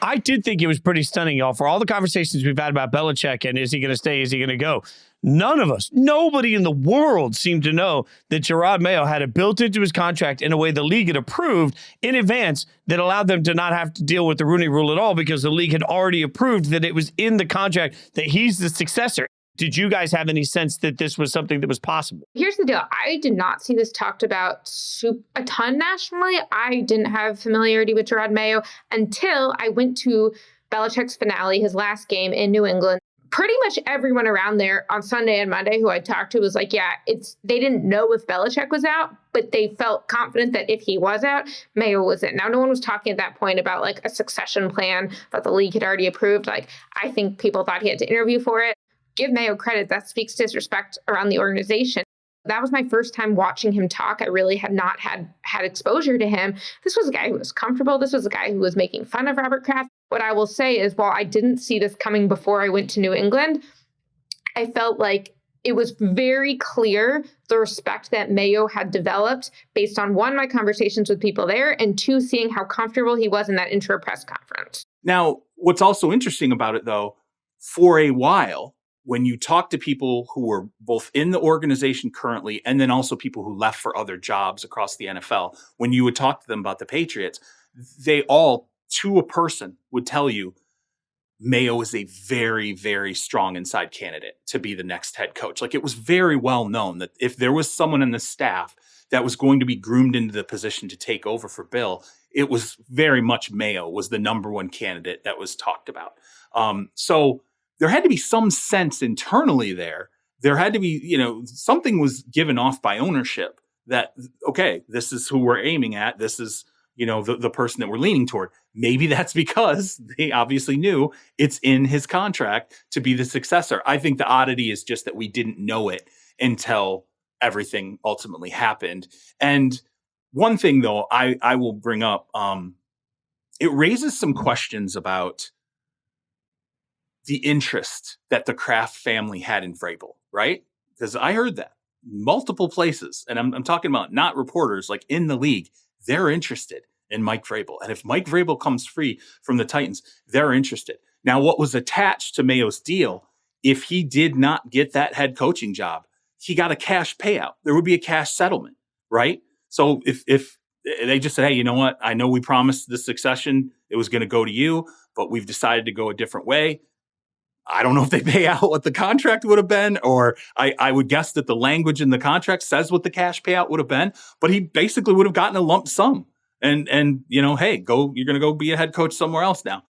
I did think it was pretty stunning, y'all, for all the conversations we've had about Belichick and is he going to stay, is he going to go? None of us, nobody in the world seemed to know that Jerod Mayo had it built into his contract in a way the league had approved in advance that allowed them to not have to deal with the Rooney Rule at all because the league had already approved that it was in the contract that he's the successor. Did you guys have any sense that this was something that was possible? Here's the deal. I did not see this talked about a ton nationally. I didn't have familiarity with Jerod Mayo until I went to Belichick's finale, his last game in New England. Pretty much everyone around there on Sunday and Monday who I talked to was like, yeah, they didn't know if Belichick was out, but they felt confident that if he was out, Mayo was in. Now, no one was talking at that point about like a succession plan that the league had already approved. Like, I think people thought he had to interview for it. Give Mayo credit. That speaks to his respect around the organization. That was my first time watching him talk. I really had not had exposure to him. This was a guy who was comfortable. This was a guy who was making fun of Robert Kraft. What I will say is, while I didn't see this coming before I went to New England, I felt like it was very clear the respect that Mayo had developed based on, one, my conversations with people there, and two, seeing how comfortable he was in that intro press conference. Now, what's also interesting about it, though, for a while, when you talk to people who were both in the organization currently and then also people who left for other jobs across the NFL, when you would talk to them about the Patriots, they all, to a person, would tell you Mayo is a very, very strong inside candidate to be the next head coach. Like, it was very well known that if there was someone in the staff that was going to be groomed into the position to take over for Bill, it was very much Mayo was the number one candidate that was talked about. So there had to be some sense internally there. There had to be, something was given off by ownership that, okay, this is who we're aiming at. This is, the person that we're leaning toward. Maybe that's because they obviously knew it's in his contract to be the successor. I think the oddity is just that we didn't know it until everything ultimately happened. And one thing, though, I will bring up, it raises some questions about the interest that the Kraft family had in Vrabel, right? Because I heard that multiple places, and I'm talking about not reporters, like in the league, they're interested in Mike Vrabel. And if Mike Vrabel comes free from the Titans, they're interested. Now, what was attached to Mayo's deal, if he did not get that head coaching job, he got a cash payout. There would be a cash settlement, right? So if they just said, hey, you know what? I know we promised the succession, it was going to go to you, but we've decided to go a different way. I don't know if they pay out what the contract would have been, or I would guess that the language in the contract says what the cash payout would have been, but he basically would have gotten a lump sum. And hey, you're going to go be a head coach somewhere else now.